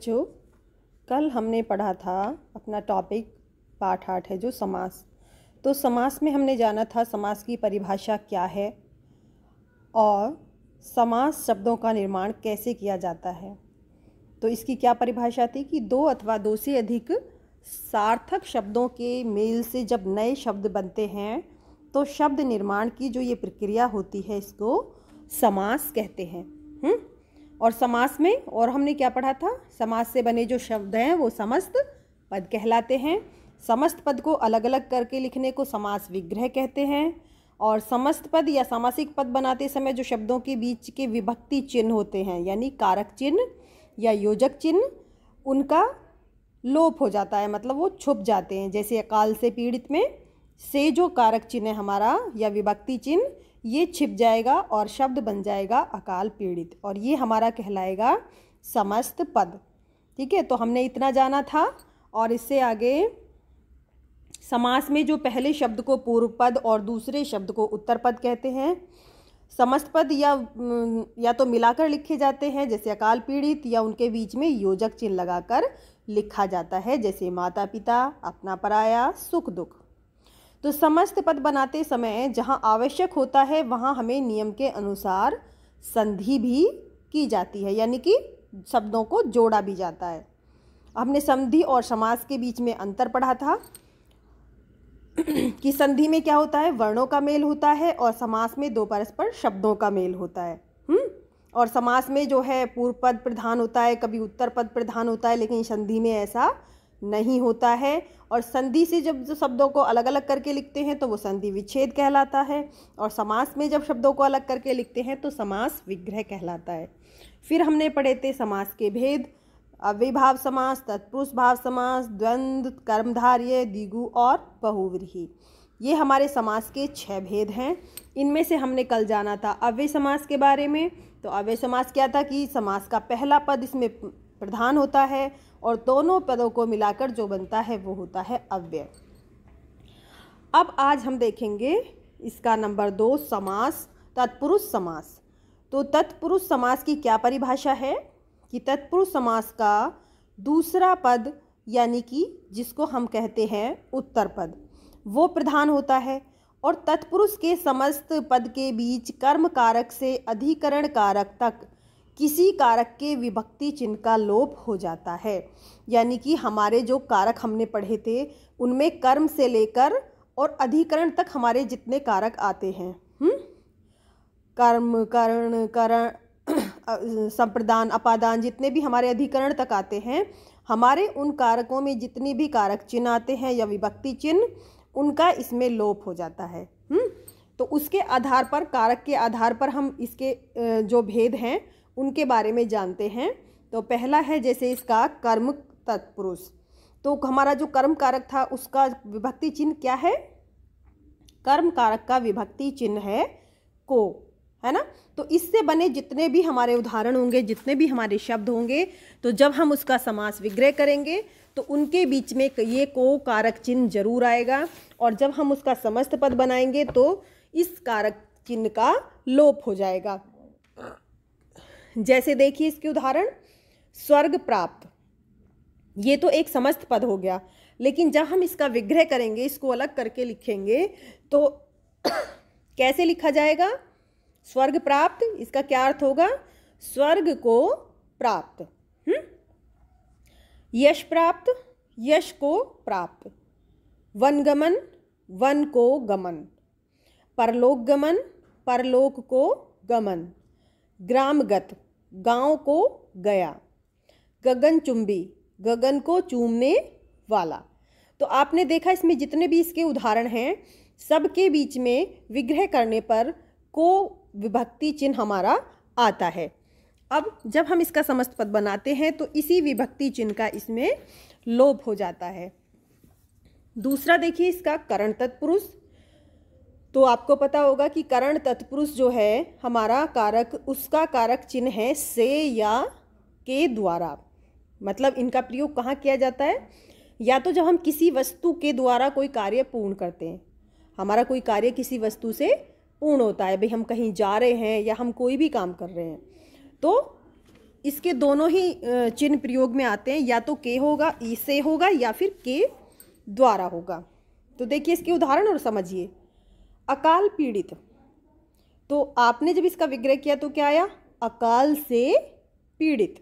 बच्चों, कल हमने पढ़ा था अपना टॉपिक पाठ 8 है जो समास। तो समास में हमने जाना था समास की परिभाषा क्या है और समास शब्दों का निर्माण कैसे किया जाता है। तो इसकी क्या परिभाषा थी कि दो अथवा दो से अधिक सार्थक शब्दों के मेल से जब नए शब्द बनते हैं तो शब्द निर्माण की जो ये प्रक्रिया होती है इसको समास कहते हैं। और समास में और हमने क्या पढ़ा था, समास से बने जो शब्द हैं वो समस्त पद कहलाते हैं। समस्त पद को अलग अलग करके लिखने को समास विग्रह कहते हैं। और समस्त पद या सामासिक पद बनाते समय जो शब्दों के बीच के विभक्ति चिन्ह होते हैं यानी कारक चिन्ह या योजक चिन्ह, उनका लोप हो जाता है, मतलब वो छुप जाते हैं। जैसे अकाल से पीड़ित में से जो कारक चिन्ह है हमारा या विभक्ति चिन्ह, ये छिप जाएगा और शब्द बन जाएगा अकाल पीड़ित, और ये हमारा कहलाएगा समस्त पद। ठीक है, तो हमने इतना जाना था। और इससे आगे समास में जो पहले शब्द को पूर्व पद और दूसरे शब्द को उत्तर पद कहते हैं। समस्त पद या तो मिलाकर लिखे जाते हैं जैसे अकाल पीड़ित, या उनके बीच में योजक चिन्ह लगाकर लिखा जाता है जैसे माता पिता, अपना पराया, सुख दुख। तो समस्त पद बनाते समय जहाँ आवश्यक होता है वहाँ हमें नियम के अनुसार संधि भी की जाती है, यानी कि शब्दों को जोड़ा भी जाता है। हमने संधि और समास के बीच में अंतर पढ़ा था कि संधि में क्या होता है, वर्णों का मेल होता है, और समास में दो परस्पर शब्दों का मेल होता है। और समास में जो है पूर्व पद प्रधान होता है, कभी उत्तर पद प्रधान होता है, लेकिन संधि में ऐसा नहीं होता है। और संधि से जब जो शब्दों को अलग अलग करके लिखते हैं तो वो संधि विच्छेद कहलाता है, और समास में जब शब्दों को अलग करके लिखते हैं तो समास विग्रह कहलाता है। फिर हमने पढ़े थे समास के भेद, अव्ययभाव समास, तत्पुरुष भाव समास, द्वंद्व, कर्मधारय, द्विगु और बहुव्रीहि। ये हमारे समास के 6 भेद हैं। इनमें से हमने कल जाना था अव्यय समास के बारे में। तो अव्यय समास क्या था कि समास का पहला पद इसमें प्रधान होता है और दोनों पदों को मिलाकर जो बनता है वो होता है अव्यय। अब आज हम देखेंगे इसका नंबर 2 समास, तत्पुरुष समास। तो तत्पुरुष समास की क्या परिभाषा है कि तत्पुरुष समास का दूसरा पद यानी कि जिसको हम कहते हैं उत्तर पद, वो प्रधान होता है, और तत्पुरुष के समस्त पद के बीच कर्म कारक से अधिकरण कारक तक किसी कारक के विभक्ति चिन्ह का लोप हो जाता है। यानी कि हमारे जो कारक हमने पढ़े थे उनमें कर्म से लेकर और अधिकरण तक हमारे जितने कारक आते हैं, कर्म, करण, करण, संप्रदान, अपादान, जितने भी हमारे अधिकरण तक आते हैं, हमारे उन कारकों में जितने भी कारक चिन्ह आते हैं या विभक्ति चिन्ह, उनका इसमें लोप हो जाता है। तो उसके आधार पर, कारक के आधार पर हम इसके जो भेद हैं उनके बारे में जानते हैं। तो पहला है जैसे इसका कर्म तत्पुरुष। तो हमारा जो कर्म कारक था उसका विभक्ति चिन्ह क्या है, कर्म कारक का विभक्ति चिन्ह है को, है ना। तो इससे बने जितने भी हमारे उदाहरण होंगे, जितने भी हमारे शब्द होंगे, तो जब हम उसका समास विग्रह करेंगे तो उनके बीच में ये को कारक चिन्ह जरूर आएगा, और जब हम उसका समस्त पद बनाएंगे तो इस कारक चिन्ह का लोप हो जाएगा। जैसे देखिए इसके उदाहरण, स्वर्ग प्राप्त, ये तो एक समस्त पद हो गया, लेकिन जब हम इसका विग्रह करेंगे, इसको अलग करके लिखेंगे तो कैसे लिखा जाएगा, स्वर्ग प्राप्त, इसका क्या अर्थ होगा, स्वर्ग को प्राप्त। यश प्राप्त, यश को प्राप्त। वनगमन, वन को गमन। परलोक गमन, परलोक को गमन। ग्रामगत, गांव को गया। गगनचुंबी, गगन को चूमने वाला। तो आपने देखा इसमें जितने भी इसके उदाहरण हैं सबके बीच में विग्रह करने पर को विभक्ति चिन्ह हमारा आता है। अब जब हम इसका समस्त पद बनाते हैं तो इसी विभक्ति चिन्ह का इसमें लोप हो जाता है। दूसरा देखिए इसका करण तत्पुरुष। तो आपको पता होगा कि करण तत्पुरुष जो है हमारा कारक, उसका कारक चिन्ह है से या के द्वारा। मतलब इनका प्रयोग कहाँ किया जाता है, या तो जब हम किसी वस्तु के द्वारा कोई कार्य पूर्ण करते हैं, हमारा कोई कार्य किसी वस्तु से पूर्ण होता है, भाई हम कहीं जा रहे हैं या हम कोई भी काम कर रहे हैं, तो इसके दोनों ही चिन्ह प्रयोग में आते हैं, या तो के होगा, ई से होगा, या फिर के द्वारा होगा। तो देखिए इसके उदाहरण और समझिए। अकाल पीड़ित, तो आपने जब इसका विग्रह किया तो क्या आया? अकाल से पीड़ित।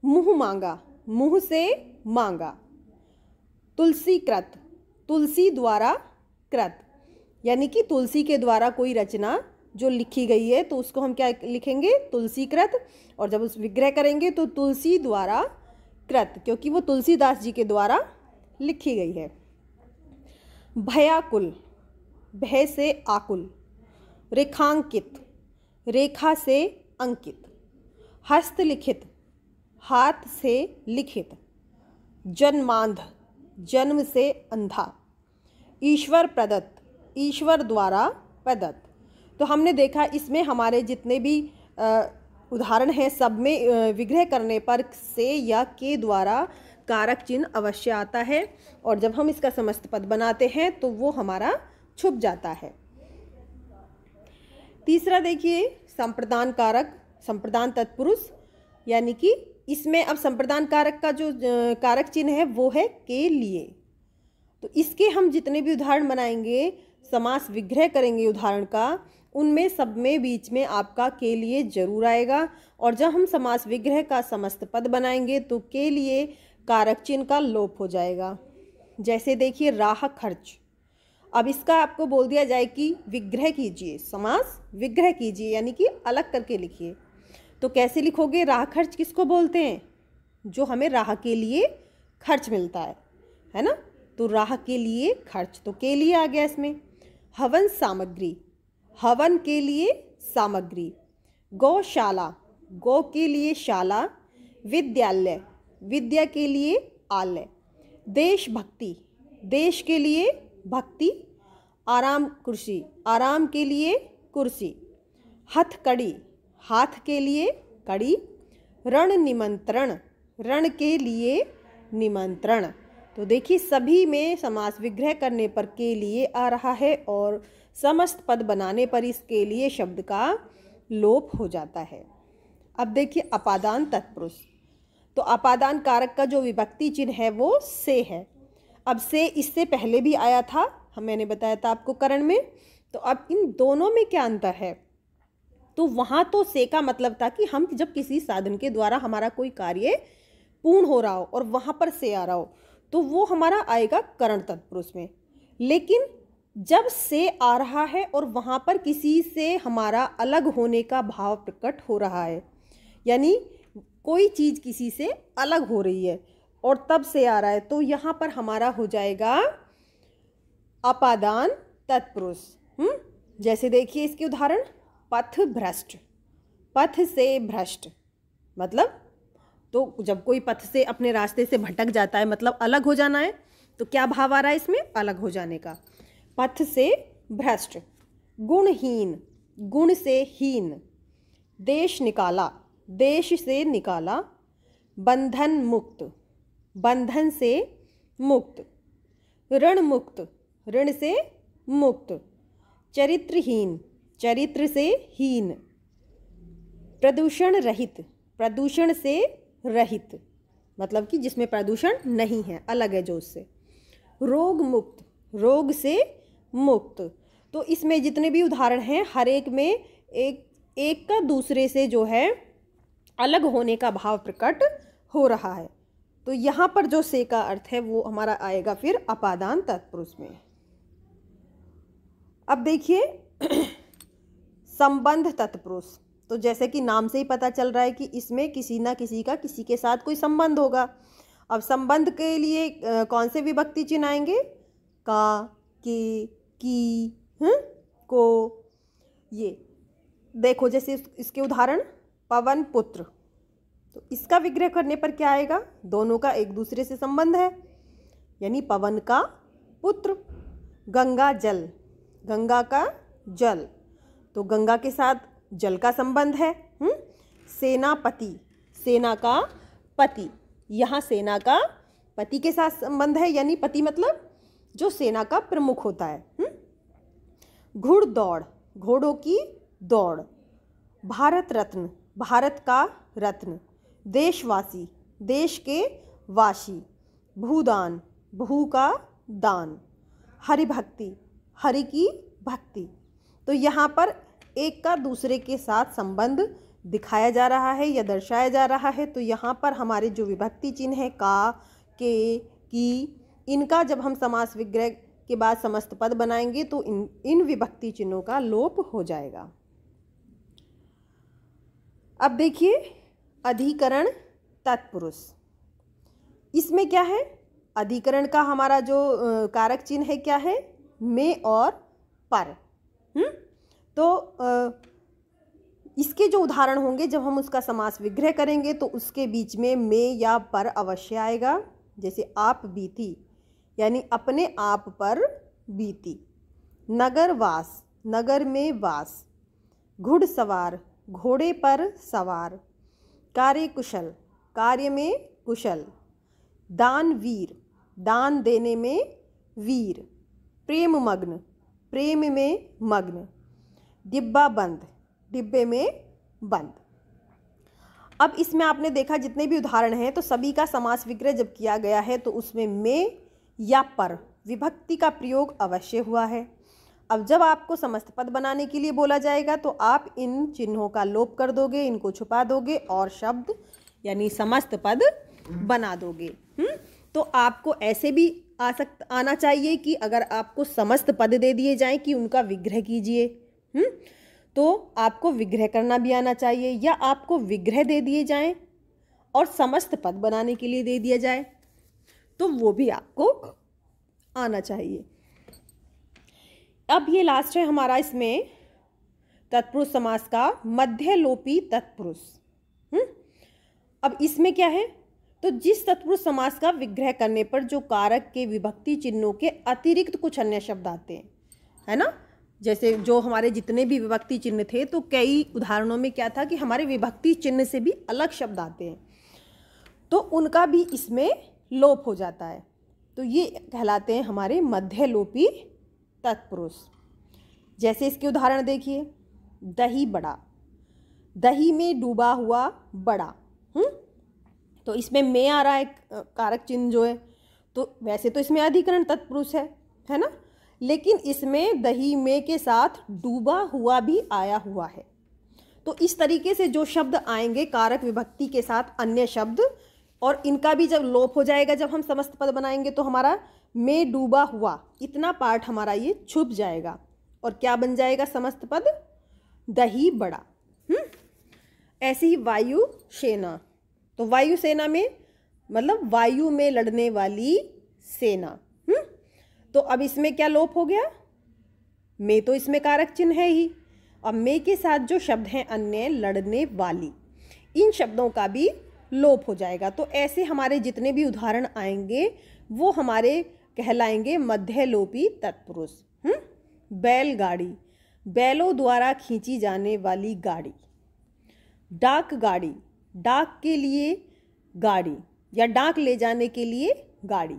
मुँह मांगा, मुँह से मांगा। तुलसी कृत, तुलसी द्वारा कृत, यानी कि तुलसी के द्वारा कोई रचना जो लिखी गई है तो उसको हम क्या लिखेंगे? तुलसी कृत। और जब उस विग्रह करेंगे तो तुलसी द्वारा कृत, क्योंकि वो तुलसीदास जी के द्वारा लिखी गई है। भयाकुल, भय से आकुल। रेखांकित, रेखा से अंकित। हस्तलिखित, हाथ से लिखित। जन्मांध, जन्म से अंधा। ईश्वर प्रदत्त, ईश्वर द्वारा प्रदत्त। तो हमने देखा इसमें हमारे जितने भी उदाहरण हैं सब में विग्रह करने पर से या के द्वारा कारक चिन्ह अवश्य आता है, और जब हम इसका समस्त पद बनाते हैं तो वो हमारा छुप जाता है। तीसरा देखिए, संप्रदान कारक, संप्रदान तत्पुरुष, यानी कि इसमें अब संप्रदान कारक का जो कारक चिन्ह है वो है के लिए। तो इसके हम जितने भी उदाहरण बनाएंगे, समास विग्रह करेंगे उदाहरण का, उनमें सब में बीच में आपका के लिए जरूर आएगा। और जब हम समास विग्रह का समस्त पद बनाएंगे तो के लिए कारक चिन्ह का लोप हो जाएगा। जैसे देखिए राह खर्च, अब इसका आपको बोल दिया जाए कि विग्रह कीजिए, समास विग्रह कीजिए, यानी कि अलग करके लिखिए। तो कैसे लिखोगे? राह खर्च किसको बोलते हैं? जो हमें राह के लिए खर्च मिलता है ना? तो राह के लिए खर्च, तो के लिए आ गया इसमें। हवन सामग्री, हवन के लिए सामग्री। गौशाला, गौ के लिए शाला। विद्यालय, विद्या के लिए आलय। देशभक्ति, देश के लिए भक्ति। आराम कुर्सी, आराम के लिए कुर्सी। हथकड़ी, हाथ के लिए कड़ी। रण निमंत्रण, रण के लिए निमंत्रण। तो देखिए सभी में समास विग्रह करने पर के लिए आ रहा है, और समस्त पद बनाने पर इसके लिए शब्द का लोप हो जाता है। अब देखिए अपादान तत्पुरुष, तो अपादान कारक का जो विभक्ति चिन्ह है वो से है। अब से इससे पहले भी आया था, मैंने बताया था आपको करण में। तो अब इन दोनों में क्या अंतर है? तो वहाँ तो से का मतलब था कि हम जब किसी साधन के द्वारा हमारा कोई कार्य पूर्ण हो रहा हो और वहाँ पर से आ रहा हो तो वो हमारा आएगा करण तत्पुरुष में। लेकिन जब से आ रहा है और वहाँ पर किसी से हमारा अलग होने का भाव प्रकट हो रहा है, यानी कोई चीज़ किसी से अलग हो रही है और तब से आ रहा है, तो यहाँ पर हमारा हो जाएगा अपादान तत्पुरुष। जैसे देखिए इसके उदाहरण, पथ भ्रष्ट, पथ से भ्रष्ट मतलब तो जब कोई पथ से अपने रास्ते से भटक जाता है मतलब अलग हो जाना है, तो क्या भाव आ रहा है इसमें? अलग हो जाने का। पथ से भ्रष्ट। गुणहीन, गुण से हीन। देश निकाला, देश से निकाला। बंधन मुक्त, बंधन से मुक्त। ऋण मुक्त, ऋण से मुक्त। चरित्रहीन, चरित्र से हीन। प्रदूषण रहित, प्रदूषण से रहित मतलब कि जिसमें प्रदूषण नहीं है, अलग है जो उससे। रोग मुक्त, रोग से मुक्त। तो इसमें जितने भी उदाहरण हैं हर एक में एक का दूसरे से जो है अलग होने का भाव प्रकट हो रहा है। तो यहाँ पर जो से का अर्थ है वो हमारा आएगा फिर अपादान तत्पुरुष में। अब देखिए संबंध तत्पुरुष, तो जैसे कि नाम से ही पता चल रहा है कि इसमें किसी ना किसी का किसी के साथ कोई संबंध होगा। अब संबंध के लिए कौन से विभक्ति चिन्ह आएंगे? का, के, की, को। ये देखो जैसे इसके उदाहरण, पवन पुत्र, तो इसका विग्रह करने पर क्या आएगा? दोनों का एक दूसरे से संबंध है, यानी पवन का पुत्र। गंगा जल, गंगा का जल, तो गंगा के साथ जल का संबंध है। सेनापति, सेना का पति, यहाँ सेना का पति के साथ संबंध है, यानी पति मतलब जो सेना का प्रमुख होता है। घुड़दौड़, घोड़ों की दौड़। भारत रत्न, भारत का रत्न, देशवासी, देश के वासी, भूदान, भू का दान, हरिभक्ति, हरि की भक्ति। तो यहाँ पर एक का दूसरे के साथ संबंध दिखाया जा रहा है या दर्शाया जा रहा है। तो यहाँ पर हमारे जो विभक्ति चिन्ह है का, के, की, इनका जब हम समास विग्रह के बाद समस्त पद बनाएंगे तो इन विभक्ति चिन्हों का लोप हो जाएगा। अब देखिए अधिकरण तत्पुरुष, इसमें क्या है, अधिकरण का हमारा जो कारक चिन्ह है क्या है, में और पर। तो इसके जो उदाहरण होंगे जब हम उसका समास विग्रह करेंगे तो उसके बीच में या पर अवश्य आएगा। जैसे आप बीती, यानी अपने आप पर बीती। नगर वास, नगर में वास। घुड़सवार, घोड़े पर सवार। कार्य कुशल, कार्य में कुशल। दानवीर, दान देने में वीर। प्रेम मग्न, प्रेम में मग्न। डिब्बा बंद, डिब्बे में बंद। अब इसमें आपने देखा जितने भी उदाहरण हैं तो सभी का समास विग्रह जब किया गया है तो उसमें में या पर विभक्ति का प्रयोग अवश्य हुआ है। अब जब आपको समस्त पद बनाने के लिए बोला जाएगा तो आप इन चिन्हों का लोप कर दोगे, इनको छुपा दोगे और शब्द यानी समस्त पद बना दोगे। तो आपको ऐसे भी आना चाहिए कि अगर आपको समस्त पद दे दिए जाएं कि उनका विग्रह कीजिए, तो आपको विग्रह करना भी आना चाहिए, या आपको विग्रह दे दिए जाएं और समस्त पद बनाने के लिए दे दिया जाए तो वो भी आपको आना चाहिए। अब ये लास्ट है हमारा इसमें तत्पुरुष समास का मध्यलोपी तत्पुरुष। अब इसमें क्या है, तो जिस तत्पुरुष समास का विग्रह करने पर जो कारक के विभक्ति चिन्हों के अतिरिक्त कुछ अन्य शब्द आते हैं, है ना। जैसे जो हमारे जितने भी विभक्ति चिन्ह थे तो कई उदाहरणों में क्या था कि हमारे विभक्ति चिन्ह से भी अलग शब्द आते हैं, तो उनका भी इसमें लोप हो जाता है। तो ये कहलाते हैं हमारे मध्यलोपी तत्पुरुष। जैसे इसके उदाहरण देखिए, दही बड़ा, दही में डूबा हुआ बड़ा। तो इसमें में आ रहा है कारक चिन्ह जो है, तो वैसे तो इसमें अधिकरण तत्पुरुष है ना, लेकिन इसमें दही में के साथ डूबा हुआ भी आया हुआ है। तो इस तरीके से जो शब्द आएंगे कारक विभक्ति के साथ अन्य शब्द, और इनका भी जब लोप हो जाएगा जब हम समस्त पद बनाएंगे तो हमारा में डूबा हुआ इतना पार्ट हमारा ये छुप जाएगा और क्या बन जाएगा समस्त पद, दही बड़ा। ऐसे ही वायु सेना, तो वायु सेना में मतलब वायु में लड़ने वाली सेना। तो अब इसमें क्या लोप हो गया, में तो इसमें कारक चिन्ह है ही, अब में के साथ जो शब्द हैं अन्य लड़ने वाली, इन शब्दों का भी लोप हो जाएगा। तो ऐसे हमारे जितने भी उदाहरण आएंगे वो हमारे कहलाएंगे मध्यलोपी तत्पुरुष। बैलगाड़ी, बैलों द्वारा खींची जाने वाली गाड़ी। डाक गाड़ी, डाक के लिए गाड़ी या डाक ले जाने के लिए गाड़ी।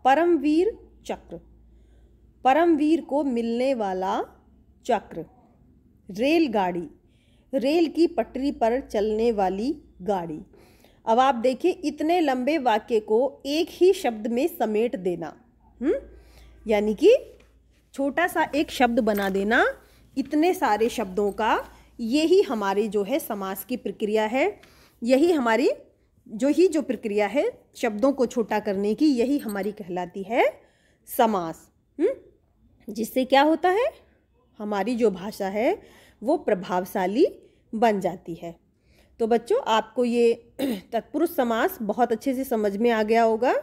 परमवीर चक्र, परमवीर को मिलने वाला चक्र। रेलगाड़ी, रेल की पटरी पर चलने वाली गाड़ी। अब आप देखिए इतने लंबे वाक्य को एक ही शब्द में समेट देना, यानी कि छोटा सा एक शब्द बना देना इतने सारे शब्दों का, यही हमारी जो है समास की प्रक्रिया है। यही हमारी जो प्रक्रिया है शब्दों को छोटा करने की, यही हमारी कहलाती है समास। जिससे क्या होता है, हमारी जो भाषा है वो प्रभावशाली बन जाती है। तो बच्चों आपको ये तत्पुरुष समास बहुत अच्छे से समझ में आ गया होगा।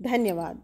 धन्यवाद।